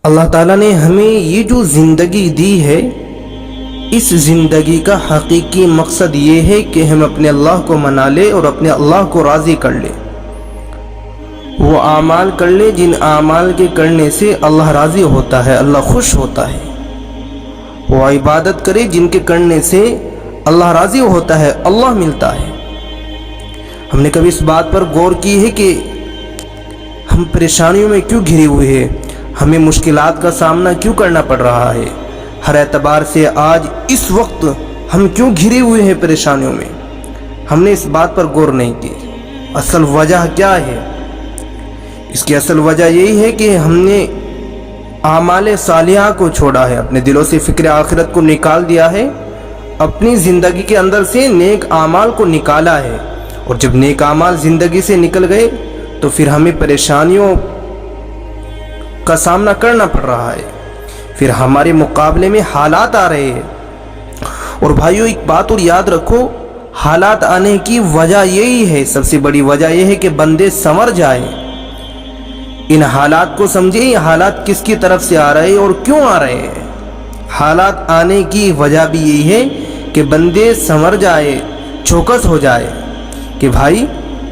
اللہ تعالیٰ نے ہمیں یہ جو زندگی دی ہے، اس زندگی کا حقیقی مقصد یہ ہے کہ ہم اپنے اللہ کو منا لیں اور اپنے اللہ کو راضی کر لیں، وہ اعمال کر لیں جن اعمال کے کرنے سے اللہ راضی ہوتا ہے، اللہ خوش ہوتا ہے، وہ عبادت کرے جن کے کرنے سے اللہ راضی ہوتا ہے، اللہ ملتا ہے۔ ہم نے کبھی اس بات پر غور کی ہے کہ ہم پریشانیوں میں کیوں گھرے ہوئے ہیں، ہمیں مشکلات کا سامنا کیوں کرنا پڑ رہا ہے، ہر اعتبار سے آج اس وقت ہم کیوں گھرے ہوئے ہیں پریشانیوں میں؟ ہم نے اس بات پر غور نہیں کی۔ اصل وجہ کیا ہے؟ اس کی اصل وجہ یہی ہے کہ ہم نے اعمال صالحہ کو چھوڑا ہے، اپنے دلوں سے فکر آخرت کو نکال دیا ہے، اپنی زندگی کے اندر سے نیک اعمال کو نکالا ہے، اور جب نیک اعمال زندگی سے نکل گئے تو پھر ہمیں پریشانیوں کا سامنا کرنا پڑ رہا ہے، پھر ہمارے مقابلے میں حالات آ رہے ہیں۔ اور بھائیو، ایک بات اور یاد رکھو، حالات آنے کی وجہ یہی ہے، سب سے بڑی وجہ یہ ہے کہ بندے سنور جائیں، ان حالات کو سمجھیں، یہ حالات کس کی طرف سے آ رہے ہیں اور کیوں آ رہے ہیں۔ حالات آنے کی وجہ بھی یہی ہے کہ بندے سنور جائے، چوکس ہو جائے کہ بھائی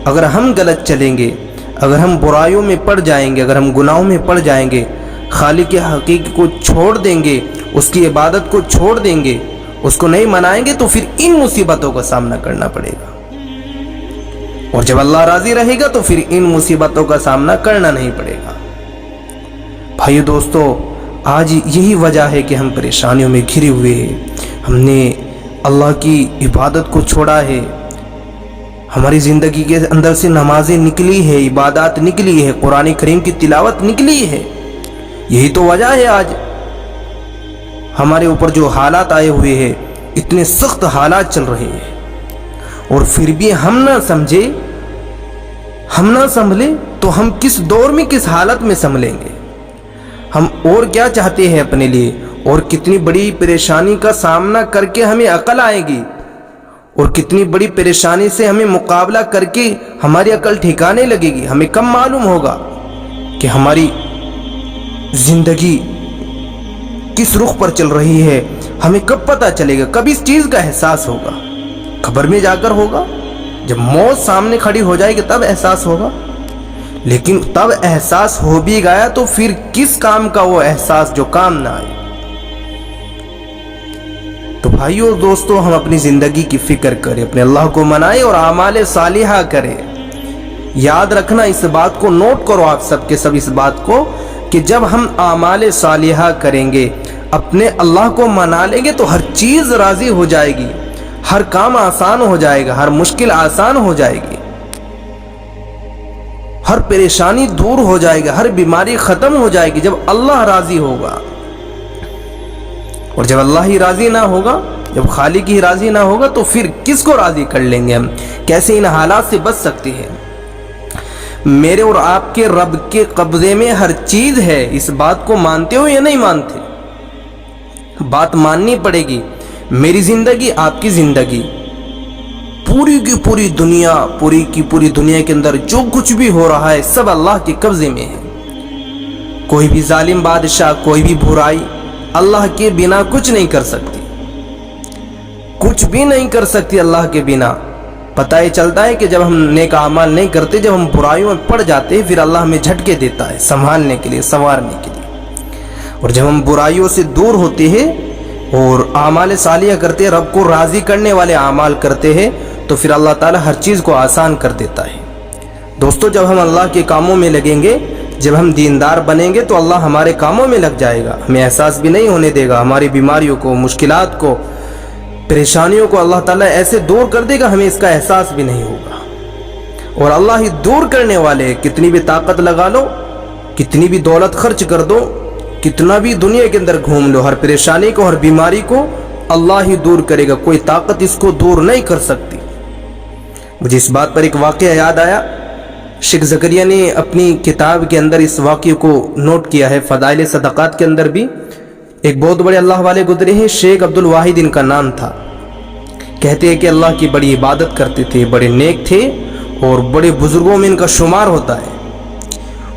اگر ہم غلط چلیں گے، اگر ہم برائیوں میں پڑ جائیں گے، اگر ہم گناہوں میں پڑ جائیں گے، خالق حقیقی کو چھوڑ دیں گے، اس کی عبادت کو چھوڑ دیں گے، اس کو نہیں منائیں گے، تو پھر ان مصیبتوں کا سامنا کرنا پڑے گا، اور جب اللہ راضی رہے گا تو پھر ان مصیبتوں کا سامنا کرنا نہیں پڑے گا۔ بھائیو دوستو، آج یہی وجہ ہے کہ ہم پریشانیوں میں گھرے ہوئے ہیں، ہم نے اللہ کی عبادت کو چھوڑا ہے، ہماری زندگی کے اندر سے نمازیں نکلی ہے، عبادات نکلی ہے، قرآن کریم کی تلاوت نکلی ہے، یہی تو وجہ ہے آج ہمارے اوپر جو حالات آئے ہوئے ہیں، اتنے سخت حالات چل رہے ہیں، اور پھر بھی ہم نہ سمجھے، ہم نہ سنبھلے تو ہم کس دور میں، کس حالت میں سنبھلیں گے؟ ہم اور کیا چاہتے ہیں اپنے لیے، اور کتنی بڑی پریشانی کا سامنا کر کے ہمیں عقل آئے گی، اور کتنی بڑی پریشانی سے ہمیں مقابلہ کر کے ہماری عقل ٹھکانے لگے گی۔ ہمیں کب معلوم ہوگا کہ ہماری زندگی کس رخ پر چل رہی ہے؟ ہمیں کب پتہ چلے گا، کب اس چیز کا احساس ہوگا؟ قبر میں جا کر ہوگا، جب موت سامنے کھڑی ہو جائے گی تب احساس ہوگا۔ لیکن تب احساس ہو بھی گیا تو پھر کس کام کا وہ احساس جو کام نہ آئے؟ تو بھائیو دوستو، ہم اپنی زندگی کی فکر کریں، اپنے اللہ کو منائیں اور اعمال صالحہ کریں۔ یاد رکھنا، اس بات کو نوٹ کرو، آپ سب کے سب اس بات کو، کہ جب ہم اعمال صالحہ کریں گے، اپنے اللہ کو منا لیں گے تو ہر چیز راضی ہو جائے گی، ہر کام آسان ہو جائے گا، ہر مشکل آسان ہو جائے گی، ہر پریشانی دور ہو جائے گی، ہر بیماری ختم ہو جائے گی، جب اللہ راضی ہوگا۔ اور جب اللہ ہی راضی نہ ہوگا، جب خالق ہی راضی نہ ہوگا، تو پھر کس کو راضی کر لیں گے ہم؟ کیسے ان حالات سے بچ سکتے ہیں؟ میرے اور آپ کے رب کے قبضے میں ہر چیز ہے، اس بات کو مانتے ہو یا نہیں مانتے؟ بات ماننی پڑے گی۔ میری زندگی، آپ کی زندگی، پوری کی پوری دنیا، پوری کی پوری دنیا کے اندر جو کچھ بھی ہو رہا ہے سب اللہ کے قبضے میں ہے۔ کوئی بھی ظالم بادشاہ، کوئی بھی برائی اللہ کے بنا کچھ نہیں کر سکتی، کچھ بھی نہیں کر سکتی اللہ کے بنا۔ پتہ یہ چلتا ہے کہ جب ہم نیک اعمال نہیں کرتے، جب ہم برائیوں میں پڑ جاتے ہیں، پھر اللہ ہمیں جھٹکے دیتا ہے سنبھالنے کے لیے، سنوارنے کے لیے۔ اور جب ہم برائیوں سے دور ہوتے ہیں اور اعمال صالحہ کرتے ہیں، رب کو راضی کرنے والے اعمال کرتے ہیں، تو پھر اللہ تعالی ہر چیز کو آسان کر دیتا ہے۔ دوستو، جب ہم اللہ کے کاموں میں لگیں گے، جب ہم دیندار بنیں گے، تو اللہ ہمارے کاموں میں لگ جائے گا، ہمیں احساس بھی نہیں ہونے دے گا، ہماری بیماریوں کو، مشکلات کو، پریشانیوں کو اللہ تعالیٰ ایسے دور کر دے گا، ہمیں اس کا احساس بھی نہیں ہوگا۔ اور اللہ ہی دور کرنے والے، کتنی بھی طاقت لگا لو، کتنی بھی دولت خرچ کر دو، کتنا بھی دنیا کے اندر گھوم لو، ہر پریشانی کو، ہر بیماری کو اللہ ہی دور کرے گا، کوئی طاقت اس کو دور نہیں کر سکتی۔ مجھے اس بات پر ایک واقعہ یاد آیا، شیخ زکریا نے اپنی کتاب کے اندر اس واقعے کو نوٹ کیا ہے، فضائل صدقات کے اندر بھی۔ ایک بہت بڑے اللہ والے گزرے ہیں، شیخ عبد الواحد ان کا نام تھا۔ کہتے ہیں کہ اللہ کی بڑی عبادت کرتے تھے، بڑے نیک تھے، اور بڑے بزرگوں میں ان کا شمار ہوتا ہے۔